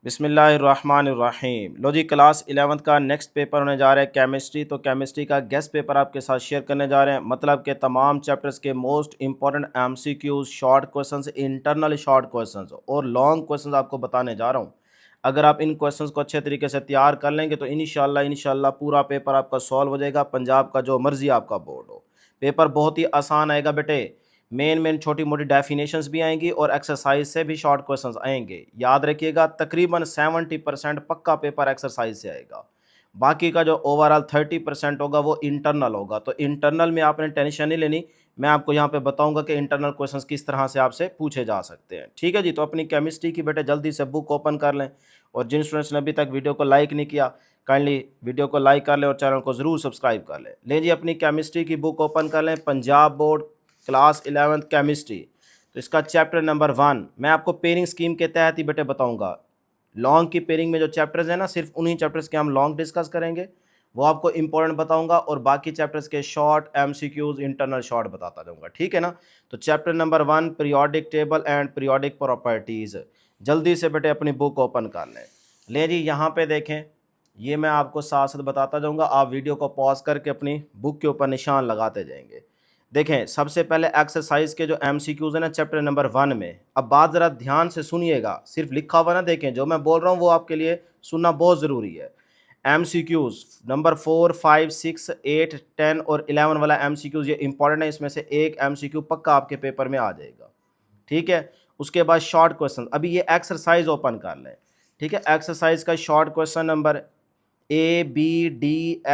बिस्मिल्लाहिर्रहमानिर्रहीम। लो जी, class 11th का next paper होने जा रहा है केमिस्ट्री। तो केमिस्ट्री का गेस्ट पेपर आपके साथ शेयर करने जा रहे हैं। मतलब के तमाम चैप्टर्स के most important MCQs, short questions, internal short questions और लॉन्ग क्वेश्चंस आपको बताने जा रहा हूँ। अगर आप इन क्वेश्चंस को अच्छे तरीके से तैयार कर लेंगे तो इंशाल्लाह पूरा पेपर आपका सॉल्व हो जाएगा। पंजाब का जो मर्जी आपका बोर्ड हो, पेपर बहुत ही आसान आएगा बेटे। मेन छोटी मोटी डेफिनेशंस भी आएंगी और एक्सरसाइज से भी शॉर्ट क्वेश्चंस आएंगे। याद रखिएगा, तकरीबन 70% पक्का पेपर एक्सरसाइज से आएगा। बाकी का जो ओवरऑल 30% होगा वो इंटरनल होगा। तो इंटरनल में आपने टेंशन नहीं लेनी, मैं आपको यहाँ पे बताऊंगा कि इंटरनल क्वेश्चंस किस तरह से आपसे पूछे जा सकते हैं। ठीक है जी। तो अपनी केमिस्ट्री की बेटे जल्दी से बुक ओपन कर लें, और जिन स्टूडेंट्स ने अभी तक वीडियो को लाइक नहीं किया, काइंडली वीडियो को लाइक कर लें और चैनल को ज़रूर सब्सक्राइब कर लें। ले जी, अपनी केमिस्ट्री की बुक ओपन कर लें, Punjab board class 11th chemistry. तो इसका चैप्टर नंबर 1 मैं आपको पेयरिंग स्कीम के तहत ही बेटे बताऊंगा। लॉन्ग की पेयरिंग में जो चैप्टर्स हैं ना, सिर्फ उन्हीं चैप्टर्स के हम लॉन्ग डिस्कस करेंगे, वो आपको इंपॉर्टेंट बताऊंगा, और बाकी चैप्टर्स के शॉर्ट एमसीक्यूज, इंटरनल शॉर्ट बताता जाऊंगा। ठीक है ना। तो chapter number 1 periodic table and periodic properties. जल्दी से बेटे अपनी बुक ओपन कर लें। ले जी, यहाँ पे देखें, ये मैं आपको साथ साथ बताता जाऊंगा। आप वीडियो को पॉज करके अपनी बुक के ऊपर निशान लगाते जाएंगे। देखें, सबसे पहले एक्सरसाइज के जो एमसीक्यूज है ना चैप्टर नंबर 1 में, अब बात ज़रा ध्यान से सुनिएगा, सिर्फ लिखा हुआ ना देखें, जो मैं बोल रहा हूँ वो आपके लिए सुनना बहुत ज़रूरी है। एमसीक्यूज नंबर 4, 5, 6, 8, 10 और 11 वाला एमसीक्यूज ये इंपॉर्टेंट है। इसमें से एक एमसीक्यू पक्का आपके पेपर में आ जाएगा। ठीक है। उसके बाद शॉर्ट क्वेश्चन, अभी ये एक्सरसाइज ओपन कर लें। ठीक है। एक्सरसाइज का शॉर्ट क्वेश्चन नंबर ABDFIJL,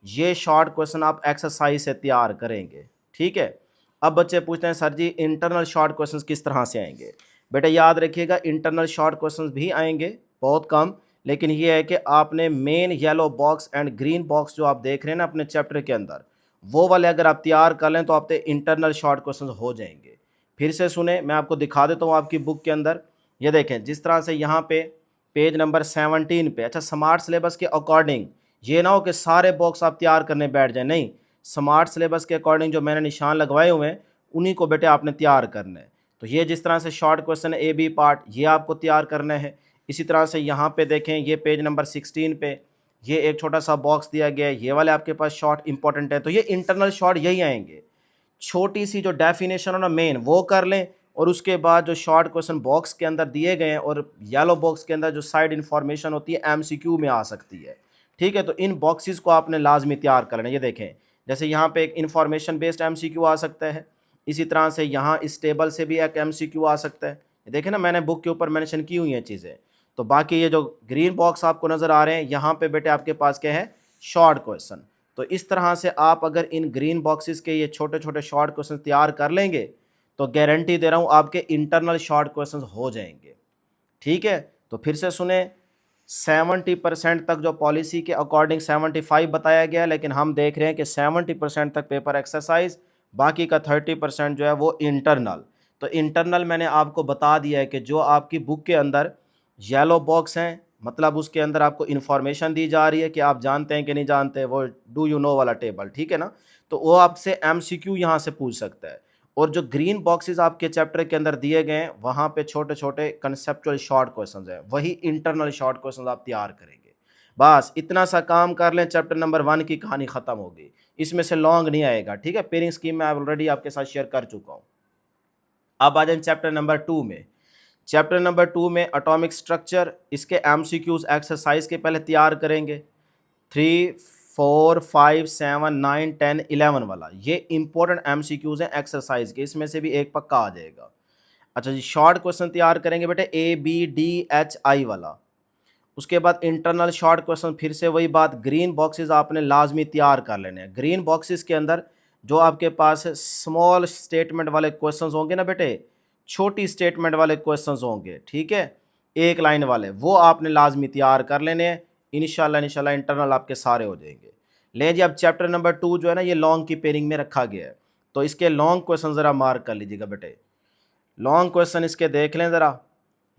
ये शॉर्ट क्वेश्चन आप एक्सरसाइज से तैयार करेंगे। ठीक है। अब बच्चे पूछते हैं सर जी इंटरनल शॉर्ट क्वेश्चंस किस तरह से आएंगे। बेटा याद रखिएगा, इंटरनल शॉर्ट क्वेश्चंस भी आएंगे, बहुत कम, लेकिन ये है कि आपने main yellow box and green box जो आप देख रहे हैं ना अपने चैप्टर के अंदर, वो वाले अगर आप तैयार कर लें तो आपके इंटरनल शॉर्ट क्वेश्चन हो जाएंगे। फिर से सुने, मैं आपको दिखा देता हूँ आपकी बुक के अंदर। ये देखें, जिस तरह से यहाँ पे पेज नंबर 17 पे, अच्छा स्मार्ट सिलेबस के अकॉर्डिंग, ये ना हो कि सारे बॉक्स आप तैयार करने बैठ जाए, नहीं, स्मार्ट सिलेबस के अकॉर्डिंग जो मैंने निशान लगवाए हुए हैं उन्हीं को बेटे आपने तैयार करना है। तो ये जिस तरह से शॉर्ट क्वेश्चन है AB पार्ट, ये आपको तैयार करना है। इसी तरह से यहाँ पे देखें, ये पेज नंबर 16 पे ये एक छोटा सा बॉक्स दिया गया है, ये वाले आपके पास शॉर्ट इंपॉर्टेंट है। तो ये इंटरनल शॉर्ट यही आएंगे। छोटी सी जो डेफिनेशन हो ना मेन, वो कर लें, और उसके बाद जो शॉर्ट क्वेश्चन बॉक्स के अंदर दिए गए हैं और येलो बॉक्स के अंदर जो साइड इन्फॉर्मेशन होती है एमसीक्यू में आ सकती है। ठीक है। तो इन बॉक्सेस को आपने लाजमी तैयार कर लेना। ये देखें, जैसे यहाँ पे एक इन्फॉर्मेशन बेस्ड एमसीक्यू आ सकता है, इसी तरह से यहाँ इस टेबल से भी एक एमसीक्यू आ सकता है। देखें ना, मैंने बुक के ऊपर मेंशन की हुई हैं चीज़ें। तो बाकी ये जो ग्रीन बॉक्स आपको नज़र आ रहे हैं, यहाँ पे बेटे आपके पास क्या है, शॉर्ट क्वेश्चन। तो इस तरह से आप अगर इन ग्रीन बॉक्सेस के ये छोटे छोटे शॉर्ट क्वेश्चन तैयार कर लेंगे तो गारंटी दे रहा हूँ आपके इंटरनल शॉर्ट क्वेश्चन हो जाएंगे। ठीक है। तो फिर से सुने, 70% तक जो पॉलिसी के अकॉर्डिंग 75 बताया गया है, लेकिन हम देख रहे हैं कि 70% तक पेपर एक्सरसाइज, बाकी का 30% जो है वो इंटरनल। तो इंटरनल मैंने आपको बता दिया है कि जो आपकी बुक के अंदर येलो बॉक्स हैं, मतलब उसके अंदर आपको इन्फॉर्मेशन दी जा रही है कि आप जानते हैं कि नहीं जानते, वो डू यू नो वाला टेबल। ठीक है ना। तो वो आपसे एमसीक्यू यहाँ से पूछ सकता है। और जो ग्रीन बॉक्सेस आपके चैप्टर के अंदर दिए गए हैं, वहाँ पे छोटे छोटे कंसेप्चुअल शॉर्ट क्वेश्चंस हैं, वही इंटरनल शॉर्ट क्वेश्चंस आप तैयार करेंगे। बस इतना सा काम कर लें, चैप्टर नंबर 1 की कहानी ख़त्म होगी। इसमें से लॉन्ग नहीं आएगा। ठीक है। पेयरिंग स्कीम मैं ऑलरेडी आपके साथ शेयर कर चुका हूँ। अब आ जाए चैप्टर नंबर 2 में। चैप्टर नंबर 2 में एटॉमिक स्ट्रक्चर, इसके एमसीक्यूज एक्सरसाइज के पहले तैयार करेंगे। 3, 4, 5, 7, 9, 10, 11 वाला ये इंपॉर्टेंट एमसीक्यूज हैं एक्सरसाइज के, इसमें से भी एक पक्का आ जाएगा। अच्छा जी, शॉर्ट क्वेश्चन तैयार करेंगे बेटे ABDHI वाला। उसके बाद इंटरनल शॉर्ट क्वेश्चन, फिर से वही बात, ग्रीन बॉक्सेस आपने लाजमी तैयार कर लेने हैं। ग्रीन बॉक्सेस के अंदर जो आपके पास स्मॉल स्टेटमेंट वाले क्वेश्चंस होंगे ना बेटे, छोटी स्टेटमेंट वाले क्वेश्चंस होंगे, ठीक है, एक लाइन वाले, वो आपने लाजमी तैयार कर लेने हैं। इंशाल्लाह इंटरनल आपके सारे हो जाएंगे। लें जी, अब चैप्टर नंबर 2 जो है ना, ये लॉन्ग की पेयरिंग में रखा गया है। तो इसके लॉन्ग क्वेश्चन ज़रा मार्क कर लीजिएगा बेटे। लॉन्ग क्वेश्चन इसके देख लें ज़रा।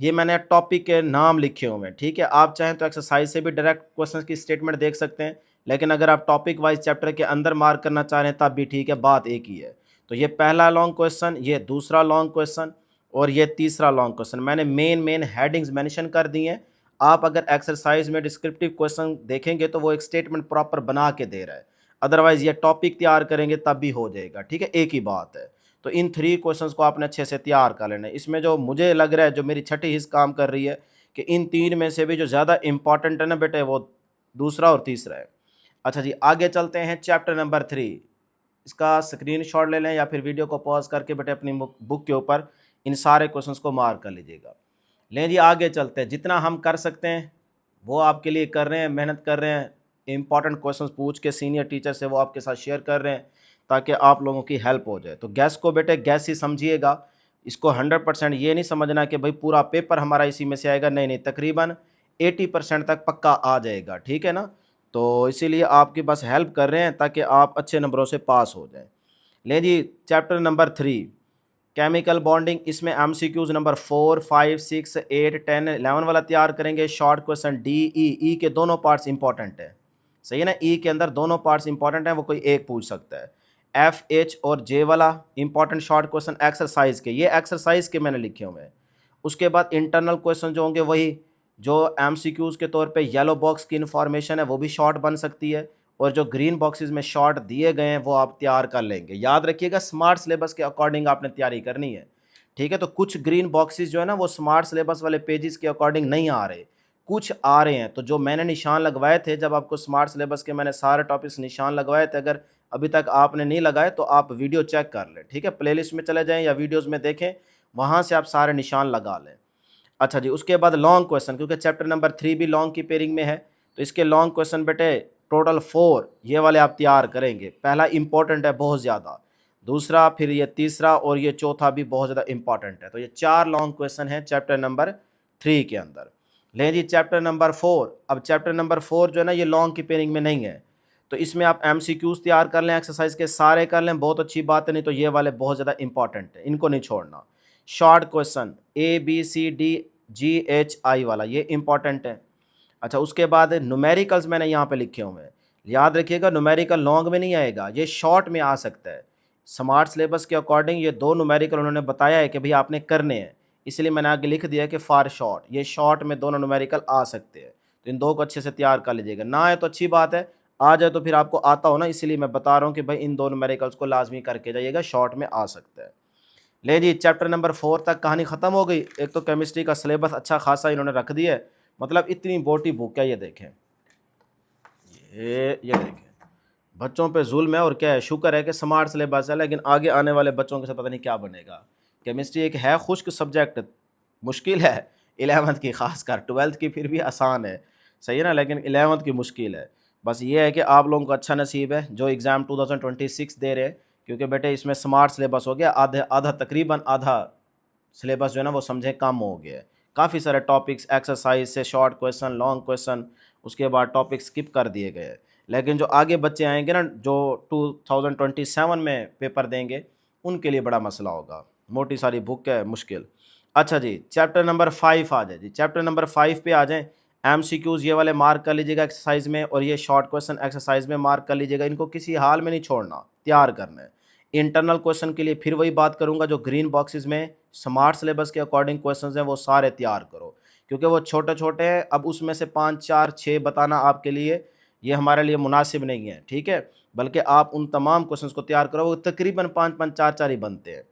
ये मैंने टॉपिक के नाम लिखे हुए हैं। ठीक है। आप चाहें तो एक्सरसाइज से भी डायरेक्ट क्वेश्चन की स्टेटमेंट देख सकते हैं, लेकिन अगर आप टॉपिक वाइज चैप्टर के अंदर मार्क करना चाह रहे हैं तब भी ठीक है, बात एक ही है। तो ये पहला लॉन्ग क्वेश्चन, ये दूसरा लॉन्ग क्वेश्चन, और ये तीसरा लॉन्ग क्वेश्चन। मैंने मेन हेडिंग्स मेंशन कर दी हैं। आप अगर एक्सरसाइज में डिस्क्रिप्टिव क्वेश्चन देखेंगे तो वो एक स्टेटमेंट प्रॉपर बना के दे रहा है, अदरवाइज ये टॉपिक तैयार करेंगे तब भी हो जाएगा, ठीक है, एक ही बात है। तो इन 3 क्वेश्चंस को आपने अच्छे से तैयार कर लेना है। इसमें जो मुझे लग रहा है, जो मेरी छठी हिस्स काम कर रही है कि इन 3 में से भी जो ज़्यादा इंपॉर्टेंट है ना बेटे, वो दूसरा और तीसरा है। अच्छा जी, आगे चलते हैं चैप्टर नंबर 3। इसका स्क्रीनशॉट ले लें या फिर वीडियो को पॉज करके बेटे अपनी बुक के ऊपर इन सारे क्वेश्चंस को मार्क कर लीजिएगा। लें जी, आगे चलते हैं। जितना हम कर सकते हैं वो आपके लिए कर रहे हैं, मेहनत कर रहे हैं, इंपॉर्टेंट क्वेश्चंस पूछ के सीनियर टीचर से वो आपके साथ शेयर कर रहे हैं ताकि आप लोगों की हेल्प हो जाए। तो गैस को बेटे गैस ही समझिएगा, इसको 100% ये नहीं समझना कि भाई पूरा पेपर हमारा इसी में से आएगा, नहीं नहीं, तकरीबन 80% तक पक्का आ जाएगा, ठीक है ना। तो इसीलिए आपकी बस हेल्प कर रहे हैं ताकि आप अच्छे नंबरों से पास हो जाएं। लें जी, चैप्टर नंबर 3 केमिकल बॉन्डिंग। इसमें एमसीक्यूज नंबर 4, 5, 6, 8, 10, 11 वाला तैयार करेंगे। शॉर्ट क्वेश्चन डी ई के दोनों पार्ट्स इंपॉर्टेंट है, सही है ना। ई के अंदर दोनों पार्ट्स इंपॉर्टेंट हैं, वो कोई एक पूछ सकता है। एफ एच और जे वाला इंपॉर्टेंट शॉर्ट क्वेश्चन एक्सरसाइज के, ये एक्सरसाइज के मैंने लिखे हुए हैं। उसके बाद इंटरनल क्वेश्चन जो होंगे वही जो एमसीक्यूज के तौर पे येलो बॉक्स की इन्फॉर्मेशन है वो भी शॉर्ट बन सकती है, और जो ग्रीन बॉक्सेस में शॉर्ट दिए गए हैं वो आप तैयार कर लेंगे। याद रखिएगा स्मार्ट सिलेबस के अकॉर्डिंग आपने तैयारी करनी है, ठीक है। तो कुछ ग्रीन बॉक्सेस जो है ना वो स्मार्ट सिलेबस वाले पेजेस के अकॉर्डिंग नहीं आ रहे, कुछ आ रहे हैं। तो जो मैंने निशान लगवाए थे, जब आपको स्मार्ट सिलेबस के मैंने सारे टॉपिक्स निशान लगवाए थे, अगर अभी तक आपने नहीं लगाए तो आप वीडियो चेक कर लें, ठीक है। प्लेलिस्ट में चले जाएं या वीडियोज़ में देखें, वहाँ से आप सारे निशान लगा लें। अच्छा जी, उसके बाद लॉन्ग क्वेश्चन, क्योंकि चैप्टर नंबर 3 भी लॉन्ग की पेयरिंग में है, तो इसके लॉन्ग क्वेश्चन बेटे टोटल 4 ये वाले आप तैयार करेंगे। पहला इंपॉर्टेंट है बहुत ज़्यादा, दूसरा, फिर ये तीसरा और ये चौथा भी बहुत ज़्यादा इंपॉर्टेंट है। तो ये 4 लॉन्ग क्वेश्चन हैं चैप्टर नंबर 3 के अंदर। लें जी, चैप्टर नंबर 4। अब चैप्टर नंबर 4 जो है ना ये लॉन्ग की पेयरिंग में नहीं है, तो इसमें आप MCQs तैयार कर लें, एक्सरसाइज के सारे कर लें, बहुत अच्छी बात है। नहीं तो ये वाले बहुत ज़्यादा इंपॉर्टेंट है, इनको नहीं छोड़ना। शॉर्ट क्वेश्चन ABCDGHI वाला ये इंपॉर्टेंट है। अच्छा, उसके बाद न्यूमेरिकल्स मैंने यहाँ पे लिखे हुए हैं। याद रखिएगा न्यूमेरिकल लॉन्ग में नहीं आएगा, ये शॉर्ट में आ सकता है। स्मार्ट सिलेबस के अकॉर्डिंग ये 2 न्यूमेरिकल उन्होंने बताया है कि भाई आपने करने हैं, इसलिए मैंने आगे लिख दिया कि फॉर शॉर्ट, ये शॉर्ट में दोनों न्यूमेरिकल आ सकते हैं। तो इन 2 को अच्छे से तैयार कर लीजिएगा। ना आए तो अच्छी बात है, आ जाए तो फिर आपको आता हो ना, इसीलिए मैं बता रहा हूँ कि भाई इन 2 न्यूमेरिकल्स को लाजमी करके जाइएगा, शॉर्ट में आ सकता है। ले जी, चैप्टर नंबर 4 तक कहानी ख़त्म हो गई। एक तो केमिस्ट्री का सिलेबस अच्छा खासा इन्होंने रख दिया है, मतलब इतनी मोटी बुक है। ये देखें, ये देखें, बच्चों पे जुल्म है और क्या है। शुक्र है कि स्मार्ट सिलेबस है, लेकिन आगे आने वाले बच्चों के साथ पता नहीं क्या बनेगा। केमिस्ट्री एक है खुश्क सब्जेक्ट, मुश्किल है 11th की, खासकर 12th की फिर भी आसान है, सही है ना, लेकिन 11th की मुश्किल है। बस ये है कि आप लोगों को अच्छा नसीब है जो एग्ज़ाम 2026 दे रहे हैं, क्योंकि बेटे इसमें स्मार्ट सिलेबस हो गया, आधा तकरीबन आधा सिलेबस जो है ना वो समझे कम हो गया है। काफ़ी सारे टॉपिक्स एक्सरसाइज से शॉर्ट क्वेश्चन, लॉन्ग क्वेश्चन, उसके बाद टॉपिक स्किप कर दिए गए हैं। लेकिन जो आगे बच्चे आएंगे ना, जो 2027 में पेपर देंगे, उनके लिए बड़ा मसला होगा। मोटी सारी बुक है, मुश्किल। अच्छा जी, चैप्टर नंबर 5 आ जाए जी। चैप्टर नंबर 5 पे आ जाएँ। MCQs ये वाले मार्क कर लीजिएगा एक्सरसाइज में, और ये शॉर्ट क्वेश्चन एक्सरसाइज में मार्क कर लीजिएगा। इनको किसी हाल में नहीं छोड़ना, तैयार करना है। इंटरनल क्वेश्चन के लिए फिर वही बात करूंगा, जो ग्रीन बॉक्सेस में स्मार्ट सिलेबस के अकॉर्डिंग क्वेश्चंस हैं वो सारे तैयार करो, क्योंकि वो छोटे छोटे हैं। अब उसमें से 5, 4, 6 बताना आपके लिए ये हमारे लिए मुनासिब नहीं है, ठीक है। बल्कि आप उन तमाम क्वेश्चंस को तैयार करो, वो तकरीबन 5-5, 4-4 ही बनते हैं।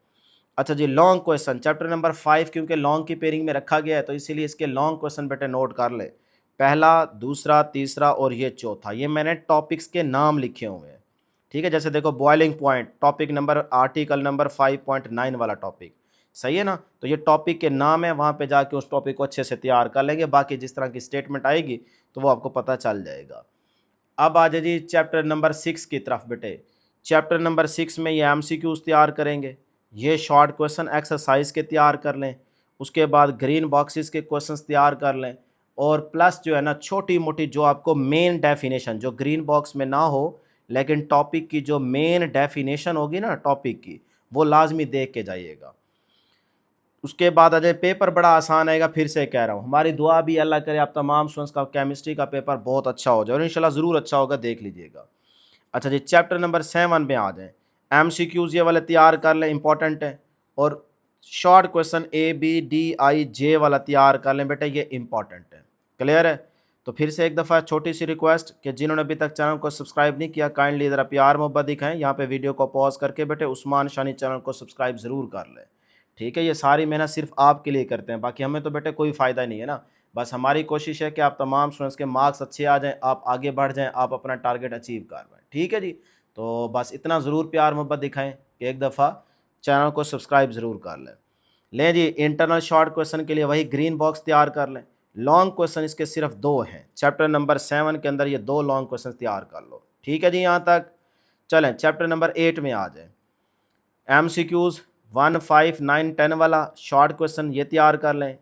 अच्छा जी, लॉन्ग क्वेश्चन चैप्टर नंबर 5 क्योंकि लॉन्ग की पेयरिंग में रखा गया है, तो इसीलिए इसके लॉन्ग क्वेश्चन बेटे नोट कर ले। पहला, दूसरा, तीसरा और ये चौथा, ये मैंने टॉपिक्स के नाम लिखे हुए हैं, ठीक है। जैसे देखो, boiling point topic number, article number 5.9 वाला टॉपिक, सही है ना। तो ये टॉपिक के नाम है, वहाँ पे जाके उस टॉपिक को अच्छे से तैयार कर लेंगे। बाकी जिस तरह की स्टेटमेंट आएगी तो वो आपको पता चल जाएगा। अब आ जाए जी चैप्टर नंबर 6 की तरफ बेटे। चैप्टर नंबर 6 में ये MCQs तैयार करेंगे, ये शॉर्ट क्वेश्चन एक्सरसाइज के तैयार कर लें, उसके बाद ग्रीन बॉक्सेस के क्वेश्चंस तैयार कर लें, और प्लस जो है ना छोटी मोटी जो आपको मेन डेफिनेशन जो ग्रीन बॉक्स में ना हो, लेकिन टॉपिक की जो मेन डेफिनेशन होगी ना टॉपिक की, वो लाजमी देख के जाइएगा। उसके बाद आ जाए, पेपर बड़ा आसान आएगा, फिर से कह रहा हूँ, हमारी दुआ भी अल्लाह करे आप तमाम स्टूडेंट्स का केमिस्ट्री का पेपर बहुत अच्छा हो जाए, और इंशाल्लाह ज़रूर अच्छा होगा, देख लीजिएगा। अच्छा जी, चैप्टर नंबर 7 में आ जाएँ। MCQs ये वाले तैयार कर लें, इंपॉर्टेंट है। और शॉर्ट क्वेश्चन ABDIJ वाला तैयार कर लें बेटा, ये इंपॉर्टेंट है। क्लियर है? तो फिर से एक दफ़ा छोटी सी रिक्वेस्ट कि जिन्होंने अभी तक चैनल को सब्सक्राइब नहीं किया, काइंडली ज़रा प्यार मोहब्बत दिखाएं, यहाँ पे वीडियो को पॉज करके बेटे उस्मान शानी चैनल को सब्सक्राइब ज़रूर कर लें। ठीक है, ये सारी मेहनत सिर्फ आपके लिए करते हैं, बाकी हमें तो बेटे कोई फ़ायदा नहीं है ना। बस हमारी कोशिश है कि आप तमाम स्टूडेंट्स के मार्क्स अच्छे आ जाएँ, आप आगे बढ़ जाएँ, आप अपना टारगेट अचीव कर पाएँ। ठीक है जी, तो बस इतना ज़रूर प्यार मोहब्बत दिखाएँ कि एक दफ़ा चैनल को सब्सक्राइब ज़रूर कर लें। लें जी, इंटरनल शॉर्ट क्वेश्चन के लिए वही ग्रीन बॉक्स तैयार कर लें। लॉन्ग क्वेश्चन इसके सिर्फ 2 हैं, चैप्टर नंबर 7 के अंदर ये 2 लॉन्ग क्वेश्चन तैयार कर लो। ठीक है जी, यहाँ तक। चलें चैप्टर नंबर 8 में आ जाए। MCQs 1, 5, 9, 10 वाला शॉर्ट क्वेश्चन ये तैयार कर लें।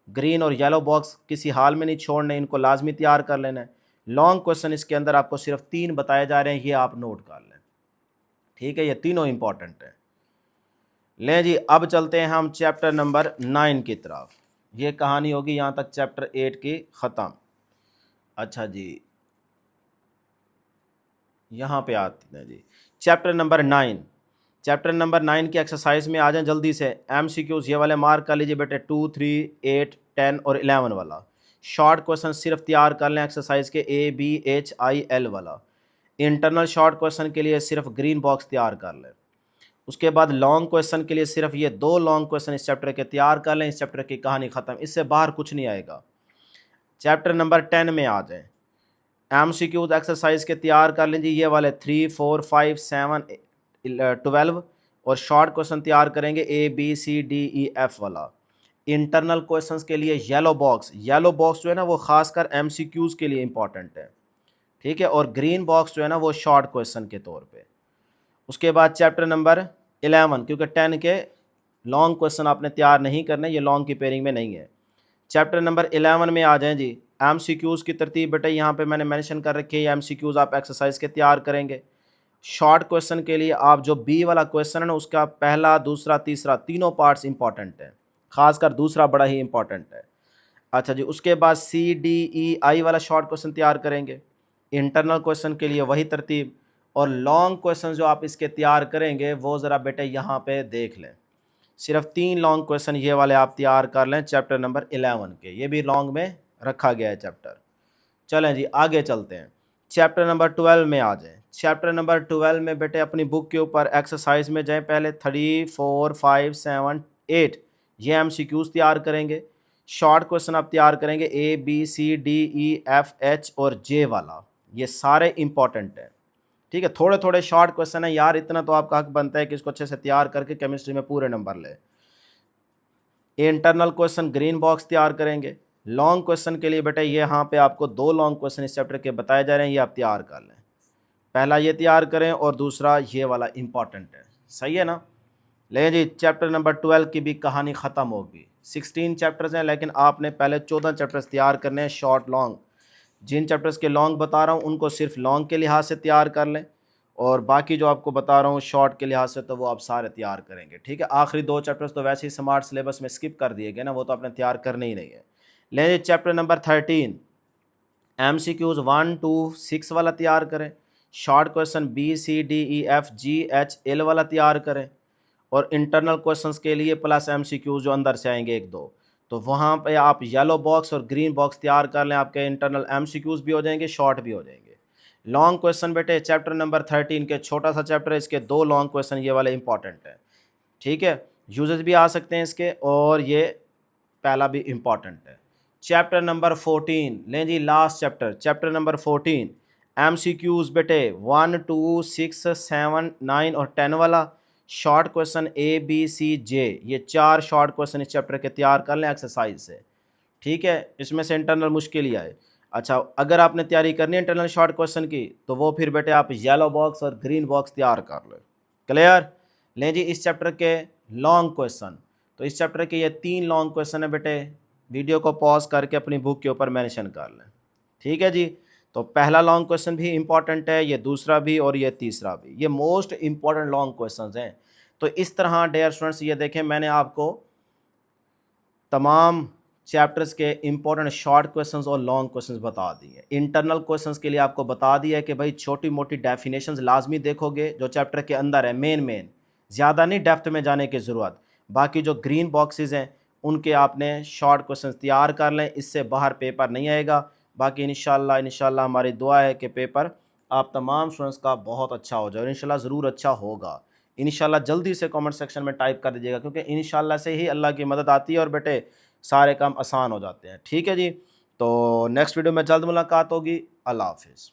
ग्रीन और येलो बॉक्स किसी हाल में नहीं छोड़ने, इनको लाजमी तैयार कर लेना है। लॉन्ग क्वेश्चन इसके अंदर आपको सिर्फ 3 बताए जा रहे हैं, ये आप नोट कर लें। ठीक है, ये तीनों इंपॉर्टेंट हैं। लें जी, अब चलते हैं हम चैप्टर नंबर 9 की तरफ। ये कहानी होगी यहाँ तक चैप्टर 8 की ख़त्म। अच्छा जी, यहाँ पे आते हैं जी, चैप्टर नंबर 9। चैप्टर नंबर 9 की एक्सरसाइज में आ जाएं जल्दी से। MCQs ये वाले मार्क कर लीजिए बेटे, 2, 3, 8, 10 और 11 वाला। शॉर्ट क्वेश्चन सिर्फ तैयार कर लें एक्सरसाइज के ABHIL वाला। इंटरनल शॉर्ट क्वेश्चन के लिए सिर्फ ग्रीन बॉक्स तैयार कर लें। उसके बाद लॉन्ग क्वेश्चन के लिए सिर्फ ये 2 लॉन्ग क्वेश्चन इस चैप्टर के तैयार कर लें, इस चैप्टर की कहानी ख़त्म, इससे बाहर कुछ नहीं आएगा। चैप्टर नंबर 10 में आ जाएं। MCQs एक्सरसाइज के तैयार कर लीजिए, ये वाले 3, 4, 5, 7, 12 और शॉर्ट क्वेश्चन तैयार करेंगे ABCDEF वाला। इंटरनल क्वेश्चंस के लिए येलो बॉक्स जो है ना वो खासकर MCQs के लिए इंपॉर्टेंट है। ठीक है, और ग्रीन बॉक्स जो है ना वो शॉर्ट क्वेश्चन के तौर पे। उसके बाद चैप्टर नंबर 11, क्योंकि 10 के लॉन्ग क्वेश्चन आपने तैयार नहीं करने, ये लॉन्ग की पेयरिंग में नहीं है। चैप्टर नंबर 11 में आ जाएं जी। MCQs की तरतीब बेटा यहाँ पे मैंने मेंशन कर रखी है, MCQs आप एक्सरसाइज के तैयार करेंगे। शॉर्ट क्वेश्चन के लिए आप जो बी वाला क्वेश्चन है ना उसका पहला, दूसरा, तीसरा तीनों पार्ट्स इंपॉर्टेंट हैं, खासकर दूसरा बड़ा ही इंपॉर्टेंट है। अच्छा जी, उसके बाद CDEI वाला शॉर्ट क्वेश्चन तैयार करेंगे। इंटरनल क्वेश्चन के लिए वही तरतीब, और लॉन्ग क्वेश्चन जो आप इसके तैयार करेंगे वो ज़रा बेटे यहाँ पे देख लें। सिर्फ 3 लॉन्ग क्वेश्चन ये वाले आप तैयार कर लें चैप्टर नंबर 11 के, ये भी लॉन्ग में रखा गया है चैप्टर। चलें जी, आगे चलते हैं। चैप्टर नंबर 12 में आ जाएं। चैप्टर नंबर 12 में बेटे अपनी बुक के ऊपर एक्सरसाइज में जाएं, पहले 3, 4, 5, 7, 8 ये MCQs तैयार करेंगे। शॉर्ट क्वेश्चन आप तैयार करेंगे ABCDEFH और J वाला, ये सारे इंपॉर्टेंट हैं। ठीक है, थोड़े थोड़े शॉर्ट क्वेश्चन है यार, इतना तो आपका हक बनता है कि इसको अच्छे से तैयार करके केमिस्ट्री में पूरे नंबर ले। इंटरनल क्वेश्चन ग्रीन बॉक्स तैयार करेंगे। लॉन्ग क्वेश्चन के लिए बेटा ये यहाँ पे आपको 2 लॉन्ग क्वेश्चन इस चैप्टर के बताए जा रहे हैं, ये आप तैयार कर लें। पहला ये तैयार करें और दूसरा ये वाला इंपॉर्टेंट है। सही है ना? लेकिन जी चैप्टर नंबर 12 की भी कहानी ख़त्म होगी। 16 चैप्टर्स हैं, लेकिन आपने पहले 14 चैप्टर्स तैयार करने हैं, शॉर्ट लॉन्ग। जिन चैप्टर्स के लॉन्ग बता रहा हूँ उनको सिर्फ लॉन्ग के लिहाज से तैयार कर लें, और बाकी जो आपको बता रहा हूँ शॉर्ट के लिहाज से तो वो आप सारे तैयार करेंगे। ठीक है, आखिरी 2 चैप्टर्स तो वैसे ही स्मार्ट सिलेबस में स्किप कर दिए गए ना, वो तो आपने तैयार करने ही नहीं है। लेकिन चैप्टर नंबर 13 MCQs 1 to 6 वाला तैयार करें। शॉर्ट क्वेश्चन BCDEFGHL वाला तैयार करें, और इंटरनल क्वेश्चंस के लिए प्लस MCQs जो अंदर से आएंगे 1-2, तो वहाँ पे आप येलो बॉक्स और ग्रीन बॉक्स तैयार कर लें, आपके इंटरनल MCQs भी हो जाएंगे, शॉर्ट भी हो जाएंगे। लॉन्ग क्वेश्चन बेटे चैप्टर नंबर 13 के छोटा सा चैप्टर है, इसके 2 लॉन्ग क्वेश्चन ये वाले इंपॉर्टेंट हैं। ठीक है, यूजेस भी आ सकते हैं इसके, और ये पहला भी इंपॉर्टेंट है। चैप्टर नंबर 14 लें जी, last chapter, chapter number 14 MCQs बेटे 1, 2, 6, 7, 9 और 10 वाला। शॉर्ट क्वेश्चन ABCJ, ये 4 शॉर्ट क्वेश्चन इस चैप्टर के तैयार कर लें एक्सरसाइज से। ठीक है, इसमें से इंटरनल मुश्किल ही आए। अच्छा, अगर आपने तैयारी करनी है इंटरनल शॉर्ट क्वेश्चन की तो वो फिर बेटे आप येलो बॉक्स और ग्रीन बॉक्स तैयार कर लो। क्लियर? लें जी, इस चैप्टर के लॉन्ग क्वेश्चन, तो इस चैप्टर के ये 3 लॉन्ग क्वेश्चन है बेटे, वीडियो को पॉज करके अपनी बुक के ऊपर मेंशन कर लें। ठीक है जी, तो पहला लॉन्ग क्वेश्चन भी इंपॉर्टेंट है, ये दूसरा भी और ये तीसरा भी, ये मोस्ट इंपॉर्टेंट लॉन्ग क्वेश्चंस हैं। तो इस तरह डियर स्टूडेंट्स ये देखें, मैंने आपको तमाम चैप्टर्स के इंपॉर्टेंट शॉर्ट क्वेश्चंस और लॉन्ग क्वेश्चंस बता दिए। इंटरनल क्वेश्चंस के लिए आपको बता दिया है कि भाई छोटी मोटी डेफिनेशंस लाजमी देखोगे जो चैप्टर के अंदर है, मेन ज़्यादा नहीं डेप्थ में जाने की ज़रूरत, बाकी जो ग्रीन बॉक्सेस हैं उनके आपने शॉर्ट क्वेश्चन तैयार कर लें, इससे बाहर पेपर नहीं आएगा। बाकी इंशाल्लाह हमारी दुआ है कि पेपर आप तमाम स्टूडेंट्स का बहुत अच्छा हो जाए, और इंशाल्लाह ज़रूर अच्छा होगा। इंशाल्लाह जल्दी से कमेंट सेक्शन में टाइप कर दीजिएगा, क्योंकि इंशाल्लाह से ही अल्लाह की मदद आती है और बेटे सारे काम आसान हो जाते हैं। ठीक है जी, तो नेक्स्ट वीडियो में जल्द मुलाकात होगी। अल्लाह हाफिज़।